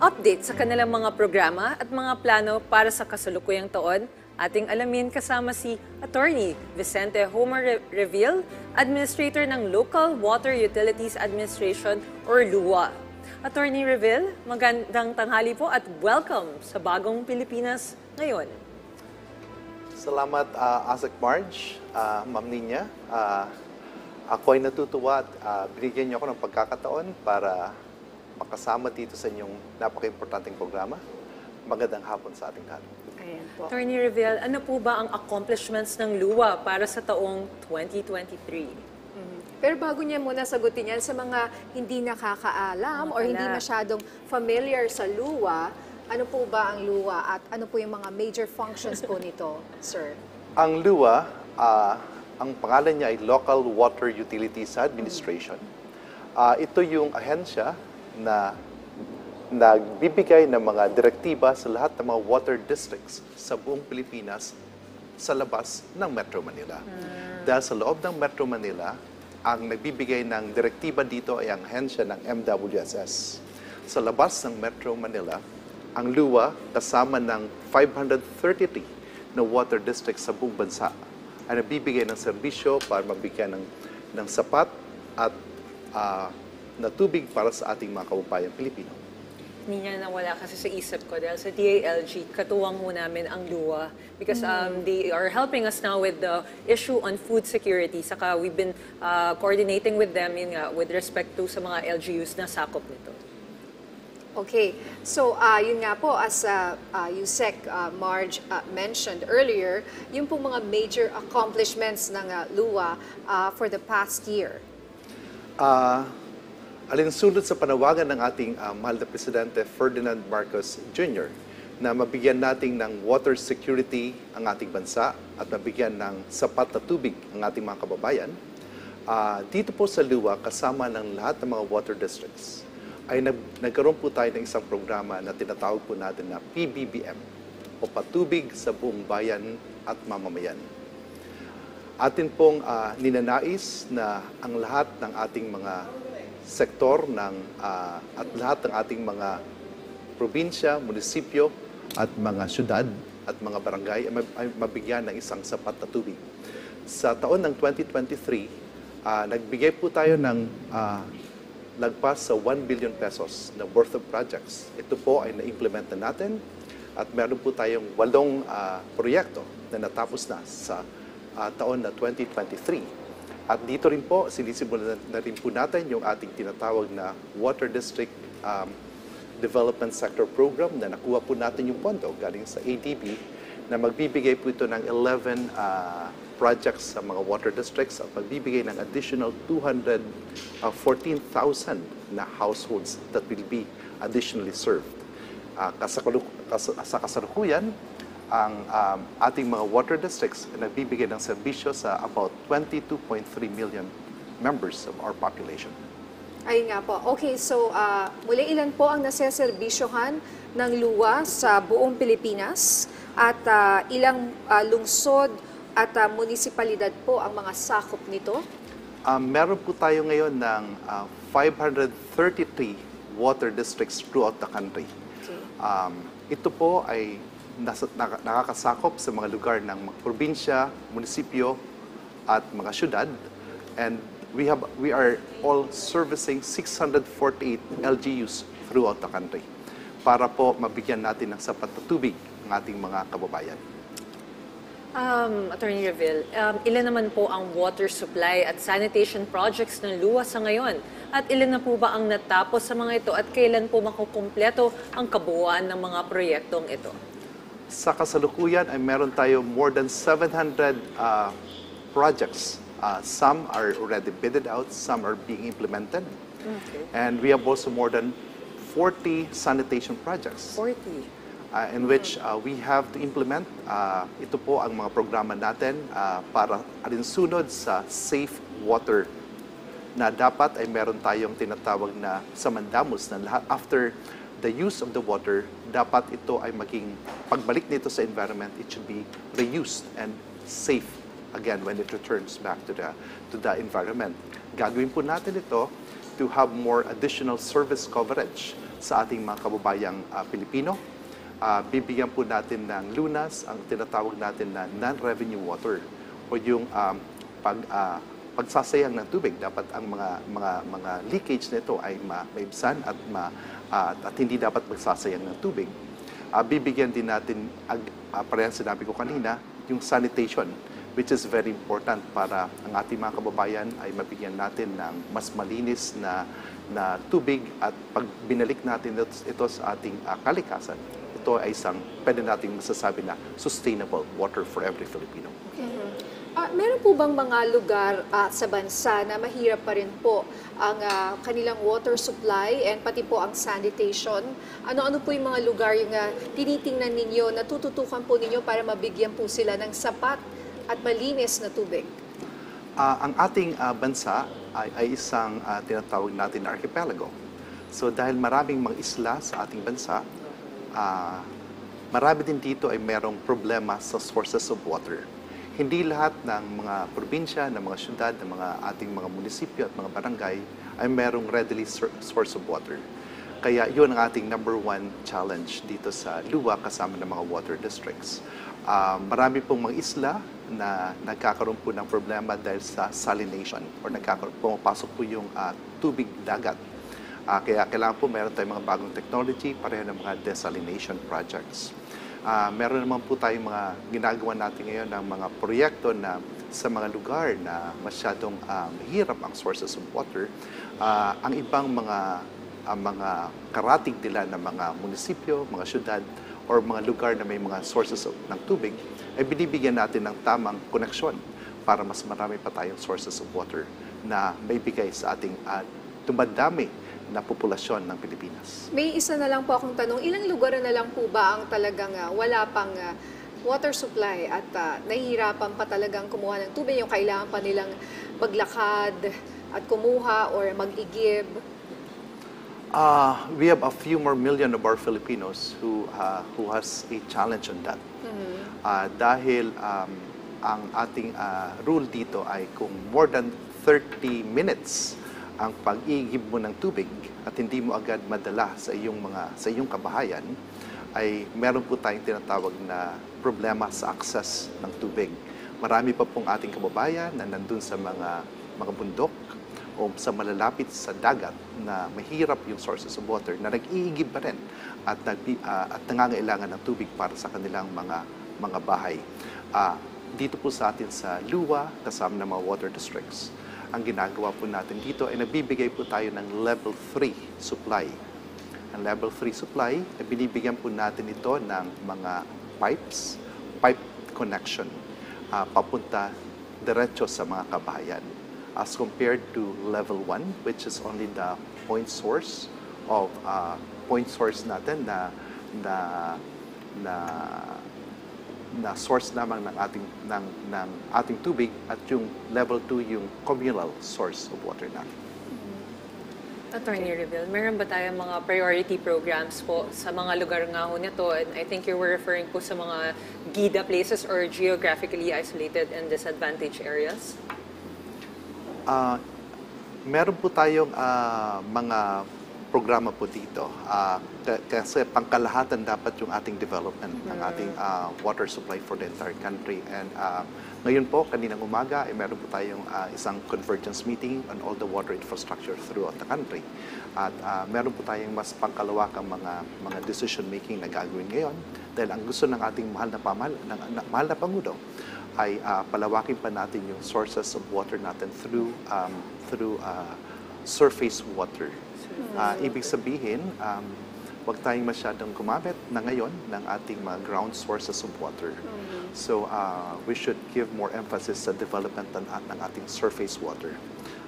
update sa kanilang mga programa at mga plano para sa kasalukuyang taon, ating alamin kasama si Attorney Vicente Homer Reville, Administrator ng Local Water Utilities Administration or LUWA. Attorney Reville, magandang tanghali po at welcome sa Bagong Pilipinas ngayon. Salamat, Asek Marge, Ma'am Ninya. Ako ay natutuwa at binigyan niyo ako ng pagkakataon para makasama dito sa inyong napaka-importanting programa. Magandang hapon sa ating lahat. Attorney Reville, ano po ba ang accomplishments ng LUWA para sa taong 2023? Pero bago niya muna sagutin yan, sa mga hindi nakakaalam or hindi masyadong familiar sa LUWA, ano po ba ang LUWA at ano po yung mga major functions po nito, sir? Ang LUWA, ang pangalan niya ay Local Water Utilities Administration. Ito yung ahensya na nagbibigay ng mga direktiba sa lahat ng mga water districts sa buong Pilipinas sa labas ng Metro Manila. Dahil sa loob ng Metro Manila, ang nagbibigay ng direktiba dito ay ang ahensya ng MWSS. Sa labas ng Metro Manila, ang LUWA kasama ng 533 na water districts sa buong bansa ay nagbibigay ng serbisyo para mabigyan ng sapat at na tubig para sa ating mga kababayang Pilipino. Hindi niya nawala kasi sa isip ko dahil sa DILG, katuwang ho namin ang LUWA because they are helping us now with the issue on food security. Saka we've been coordinating with them with respect to sa mga LGUs na sakop nito. Okay, so yun nga po, as Yusek Marge mentioned earlier, yung po mga major accomplishments ng LUWA for the past year. Alinsunod sa panawagan ng ating mahal na Presidente Ferdinand Marcos Jr. na mabigyan natin ng water security ang ating bansa at mabigyan ng sapat na tubig ang ating mga kababayan, dito po sa LUWA kasama ng lahat ng mga water districts ay nagkaroon po tayo ng isang programa na tinatawag po natin na PBBM o Patubig sa Buong Bayan at Mamamayan. Atin pong ninanais na ang lahat ng ating mga sektor at lahat ng ating mga probinsya, munisipyo at mga syudad at mga barangay ay mabigyan ng isang sapat na tubig. Sa taon ng 2023, nagbigay po tayo ng lagpas sa 1 billion pesos na worth of projects. Ito po ay na-implement na natin at meron po tayong 8 proyekto na natapos na sa taon na 2023. At dito rin po, sinisimulan na rin po natin yung ating tinatawag na Water District Development Sector Program na nakuha po natin yung pondo galing sa ADB na magbibigay po ito ng 11 projects sa mga water districts at magbibigay ng additional 214,000 na households that will be additionally served. Sa kasalukuyan, ang ating mga water districts ay nagbibigay ng serbisyo sa about 22.3 million members of our population. Ayun nga po. Okay, so muli ilan po ang naseserbisyohan ng LUWA sa buong Pilipinas at ilang lungsod at munisipalidad po ang mga sakop nito? Meron po tayo ngayon ng 533 water districts throughout the country. Okay. Ito po ay nakakasakop sa mga lugar ng mga probinsya, munisipyo at mga syudad. And we are all servicing 648 LGUs throughout the country para po mabigyan natin ng sapat na tubig ang ating mga kababayan. Attorney Reville, ilan naman po ang water supply at sanitation projects ng LUWA sa ngayon? At ilan na po ba ang natapos sa mga ito at kailan po makukumpleto ang kabuuan ng mga proyektong ito? Sa kasalukuyan ay meron tayo more than 700 projects. Some are already bidded out, some are being implemented. Okay. And we have also more than 40 sanitation projects. 40. In which we have to implement. Ito po ang mga programa natin para alinsunod sa safe water na dapat ay meron tayong tinatawag na samandamus na lahat after the use of the water, dapat ito ay maging pagbalik nito sa environment, it should be reused and safe again when it returns back to the environment. Gagawin po natin ito to have more additional service coverage sa ating mga kababayang Pilipino. Bibigyan po natin ng lunas ang tinatawag natin na non-revenue water o yung pagsasayang ng tubig. Dapat ang mga leakage nito ay maibsan at hindi dapat magsasayang ng tubig. Bibigyan din natin, parehas sinabi ko kanina, yung sanitation, which is very important para ang ating mga kababayan ay mabigyan natin ng mas malinis na tubig at pag binalik natin ito sa ating kalikasan, ito ay isang pwede nating masasabi na sustainable water for every Filipino. Meron po bang mga lugar sa bansa na mahirap pa rin po ang kanilang water supply and pati po ang sanitation? Ano-ano po yung mga lugar yung tinitingnan ninyo, natututukan po ninyo para mabigyan po sila ng sapat at malinis na tubig? Ang ating bansa ay isang tinatawag natin na archipelago. So dahil maraming mga isla sa ating bansa, marami din dito ay merong problema sa sources of water. Hindi lahat ng mga probinsya, ng mga syudad, ng mga ating mga munisipyo at mga barangay ay merong readily source of water. Kaya yun ang ating number one challenge dito sa LUWA kasama ng mga water districts. Marami pong mga isla na nagkakaroon po ng problema dahil sa salination or pumapasok po yung tubig dagat. Kaya kailangan po meron tayong mga bagong technology, pareho ng mga desalination projects. Meron naman po tayong mga ginagawa natin ngayon ng mga proyekto na sa mga lugar na masyadong mahirap ang sources of water, ang ibang mga karatig nila ng mga munisipyo, mga syudad, or mga lugar na may mga sources ng tubig, ay binibigyan natin ng tamang koneksyon para mas marami pa tayong sources of water na may bigay sa ating dumadami na populasyon ng Pilipinas. May isa na lang po akong tanong, ilang lugar na lang po ba ang talagang wala pang water supply at nahihirapan pa talagang kumuha ng tubig, yung kailangan pa nilang maglakad at kumuha or mag-igib? We have a few more million of our Filipinos who has a challenge on that. Dahil ang ating rule dito ay kung more than 30 minutes ang pag-iigib mo ng tubig at hindi mo agad madala sa iyong kabahayan, ay meron po tayong tinatawag na problema sa access ng tubig. Marami pa pong ating kababayan na nandun sa mga bundok o sa malalapit sa dagat na mahirap yung sources of water na nag-iigib pa rin at nangangailangan ng tubig para sa kanilang mga bahay. Dito po sa atin sa LUWA, kasama ng mga water districts, ang ginagawa po natin dito ay nagbibigay po tayo ng level 3 supply. Ang level 3 supply, binibigyan po natin ito ng mga pipe connection, papunta diretso sa mga kabahayan. As compared to level 1, which is only the point source natin na source lamang ng ating tubig, at yung level 2 yung communal source of water natin. Attorney Reville, meron ba tayong mga priority programs po sa mga lugar nga ho nito? And I think you were referring po sa mga GIDA places or geographically isolated and disadvantaged areas? Meron po tayong mga programa po dito. Kasi pangkalahatan dapat yung ating development ng ating water supply for the entire country. And ngayon po, kaninang umaga, meron po tayong isang convergence meeting on all the water infrastructure throughout the country. At meron po tayong mas pangkalawakang mga decision-making na gagawin ngayon. Dahil ang gusto ng ating mahal na Pangulo ay palawakin pa natin yung sources of water natin through surface water. Ibig sabihin, huwag tayong masyadong gumamit na ngayon ng ating mga ground sources of water. So, we should give more emphasis sa development ng ating surface water.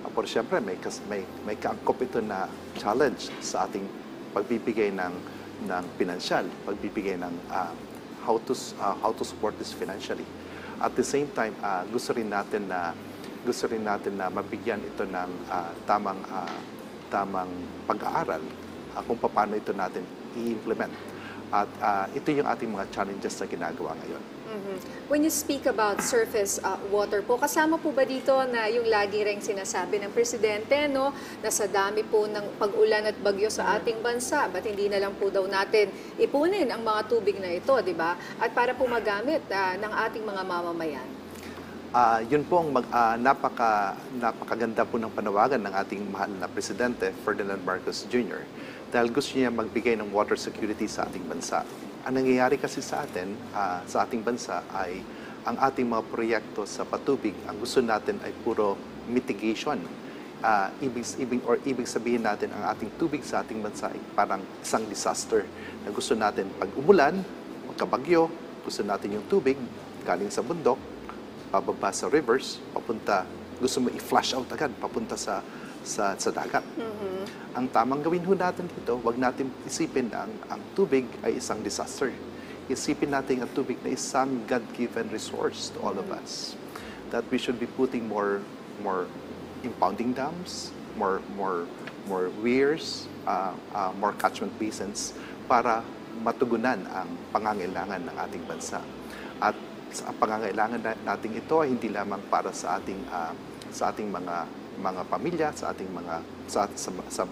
Pero siyempre, may kaangkop ito na challenge sa ating pagbibigay ng pinansyal, pagbibigay ng how to support this financially. At the same time, gusto rin natin na mabigyan ito ng tamang pag-aaral kung paano ito natin i-implement. At ito yung ating mga challenges na ginagawa ngayon. When you speak about surface water po, kasama po ba dito na yung lagi ring sinasabi ng Presidente, no, na sa dami po ng pag-ulan at bagyo sa ating bansa, ba't hindi na lang po daw natin ipunin ang mga tubig na ito, di ba? At para po magamit ng ating mga mamamayan. Yun po ang napakaganda po ng panawagan ng ating mahal na Presidente, Ferdinand Marcos Jr. Dahil gusto niya magbigay ng water security sa ating bansa. Ang nangyayari kasi sa atin, sa ating bansa, ay ang ating mga proyekto sa patubig, ang gusto natin ay puro mitigation. Ibig sabihin natin, ang ating tubig sa ating bansa ay parang isang disaster na gusto natin pag umulan, magkabagyo, gusto natin yung tubig galing sa bundok, pababa sa rivers, gusto mo i-flush out agad, papunta sa dagat. Ang tamang gawin ho natin dito, wag natin isipin na ang tubig ay isang disaster. Isipin natin ang tubig na isang God-given resource to all of us. That we should be putting more impounding dams, more weirs, more catchment basins para matugunan ang pangangailangan ng ating bansa. At ang pangangailangan natin ito ay hindi lamang para sa ating mga pamilya, sa ating sa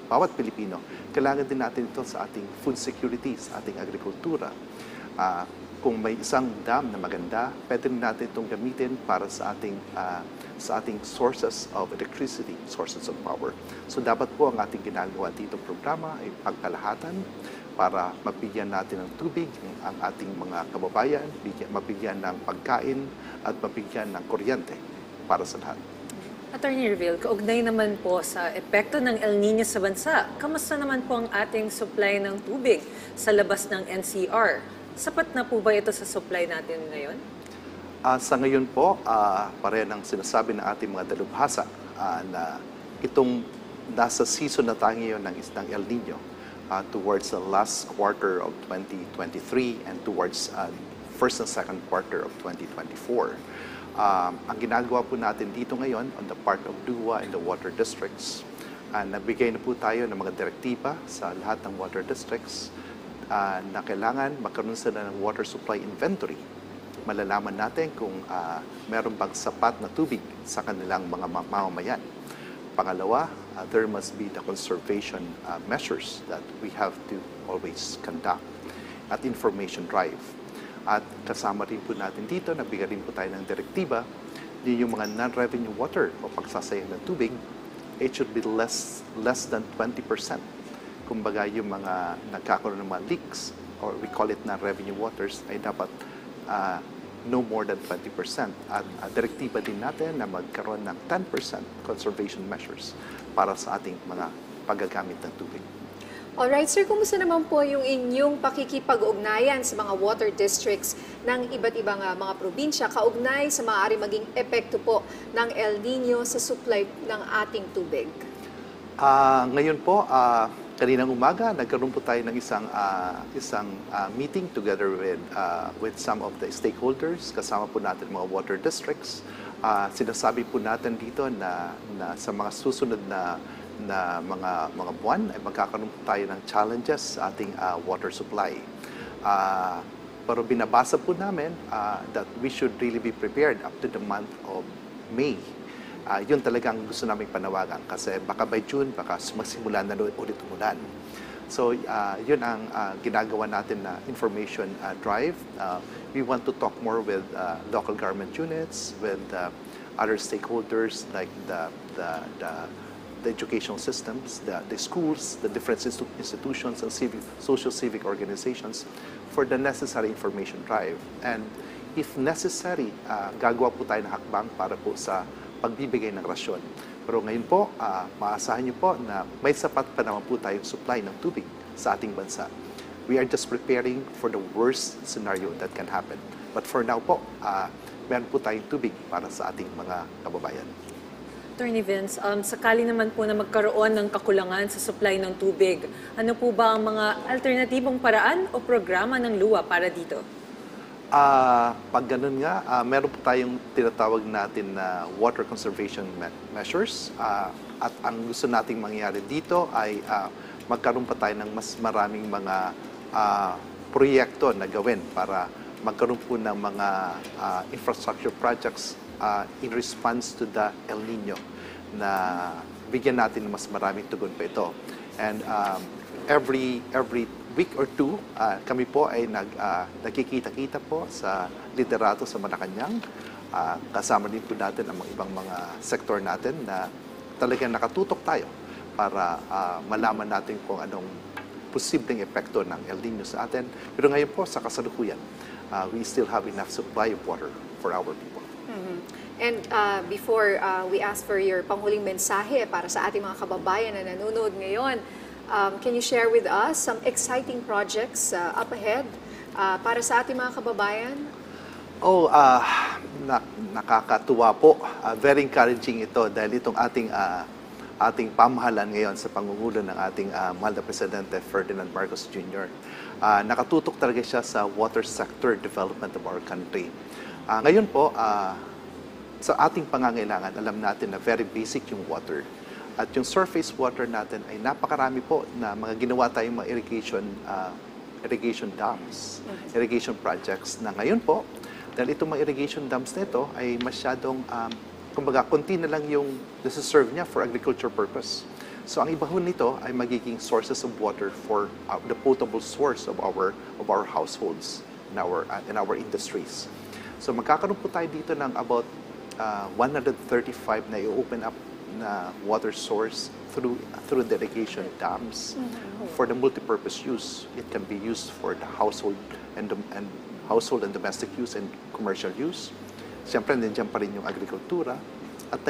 bawat Pilipino. Kailangan din natin ito sa ating food security, sa ating agrikultura. Kung may isang dam na maganda, pwede rin natin itong gamitin para sa ating sources of electricity, sources of power. So dapat po ang ating ginagawa dito programa ay pagkalahatan para mabigyan natin ng tubig ang ating mga kababayan, mabigyan ng pagkain at mabigyan ng kuryente para sa lahat. Attorney Reville, kaugnay naman po sa epekto ng El Niño sa bansa, kamusta naman po ang ating supply ng tubig sa labas ng NCR? Sapat na po ba ito sa supply natin ngayon? Sa ngayon po, pareho ng sinasabi ng ating mga dalubhasa na itong nasa season na tayo ngayon ng El Niño towards the last quarter of 2023 and towards first and second quarter of 2024. Ang ginagawa po natin dito ngayon on the part of DUWA and the water districts, nagbigay na po tayo ng mga direktiba sa lahat ng water districts na kailangan magkaroon sila ng water supply inventory. Malalaman natin kung meron bang sapat na tubig sa kanilang mga mamamayan. Pangalawa, there must be the conservation measures that we have to always conduct at information drive. At kasama rin po natin dito, nabigyan rin po tayo ng direktiba, yung mga non-revenue water o pagsasayang ng tubig, it should be less than 20%. Kumbaga yung mga nagkakaroon ng mga leaks, or we call it non-revenue waters, ay dapat no more than 20%. At direktiba din natin na magkaroon ng 10% conservation measures para sa ating mga paggagamit ng tubig. Alright, sir, kumusta naman po yung inyong pakikipag-ugnayan sa mga water districts ng iba't ibang mga probinsya kaugnay sa maaari maging epekto po ng El Niño sa supply ng ating tubig? Ngayon po, kaninang umaga, nagkaroon po tayo ng isang meeting together with some of the stakeholders, kasama po natin mga water districts. Sinasabi po natin dito na sa mga susunod na mga buwan ay magkakaroon po tayo ng challenges sa ating water supply. Pero binabasa po namin that we should really be prepared up to the month of May. Yun talagang gusto namin panawagan kasi baka by June, baka magsimula na ulit umulan. So yun ang ginagawa natin na information drive. We want to talk more with local government units, with other stakeholders like the educational systems, the schools, the different institutions and social civic organizations for the necessary information drive. And if necessary, gagawa po tayo ng hakbang para po sa pagbibigay ng rasyon. Pero ngayon po, maasahan niyo po na may sapat pa naman po tayong supply ng tubig sa ating bansa. We are just preparing for the worst scenario that can happen. But for now po, meron po tayong tubig para sa ating mga kababayan. Attorney Vince, sakali naman po na magkaroon ng kakulangan sa supply ng tubig, ano po ba ang mga alternatibong paraan o programa ng LUWA para dito? Pag ganun nga, meron po tayong tinatawag natin na water conservation measures. At ang gusto nating mangyari dito ay magkaroon pa tayo ng mas maraming mga proyekto na gawin para magkaroon po ng mga infrastructure projects in response to the El Nino na bigyan natin ng mas maraming tugon pa ito. And every week or two, kami po ay nagkikita-kita po sa liderato sa Malacanang. Kasama din po natin ang mga ibang mga sektor natin na talagang nakatutok tayo para malaman natin kung anong posibleng epekto ng El Nino sa atin. Pero ngayon po, sa kasalukuyan, we still have enough supply of water for our people. And before we ask for your panghuling mensahe para sa ating mga kababayan na nanonood ngayon, can you share with us some exciting projects up ahead para sa ating mga kababayan? Nakakatuwa po. Very encouraging ito dahil itong ating pamahalaan ngayon sa pangungulo ng ating mahal na Presidente Ferdinand Marcos Jr. Nakatutok talaga siya sa water sector development of our country. Ngayon po, sa ating pangangailangan, alam natin na very basic yung water. At yung surface water natin ay napakarami po na mga ginawa tayong mga irrigation dams, irrigation projects na ngayon po, dahil itong mga irrigation dams nito ay masyadong, kumbaga, konti na lang yung nasa-serve niya for agriculture purpose. So ang iba ho nito ay magiging sources of water for the potable source of our households in our industries. So magkakaroon po tayo dito ng about 135 na i-open up na water source through the irrigation dams for the multi-purpose use. It can be used for the household and domestic use and commercial use. Siyempre, nandiyan pa rin yung agrikultura at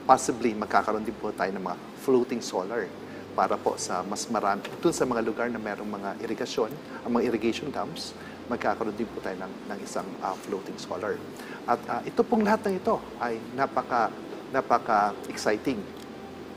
possibly magkakaroon din po tayo ng mga floating solar para po sa mas marami, dun sa mga lugar na mayroong mga irigasyon, ang mga irrigation dams, magkakaroon din po tayo ng isang floating solar. At ito pong lahat ng ito ay napaka-exciting.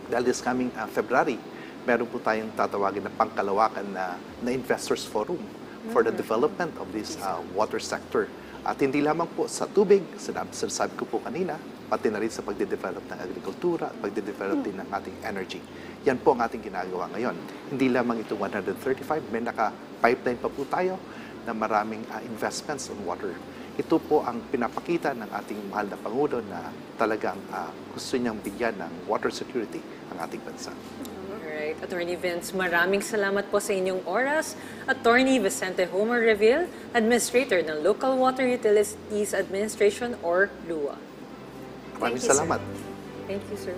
Dahil this coming February, meron po tayong tatawagin na pangkalawakan na Investors Forum for the development of this water sector. At hindi lamang po sa tubig, sinasabi ko po kanina, pati na rin sa pagde-develop ng agrikultura at pagde-develop din ng ating energy. Yan po ang ating ginagawa ngayon. Hindi lamang ito 135, may naka-pipeline pa po tayo na maraming investments on water. Ito po ang pinapakita ng ating mahal na Pangulo na talagang gusto niyang bigyan ng water security ang ating bansa. Alright, Attorney Vince, maraming salamat po sa inyong oras. Attorney Vicente Homer Reville, Administrator ng Local Water Utilities Administration or LUA. Maraming Thank you, sir. salamat. Thank you, sir.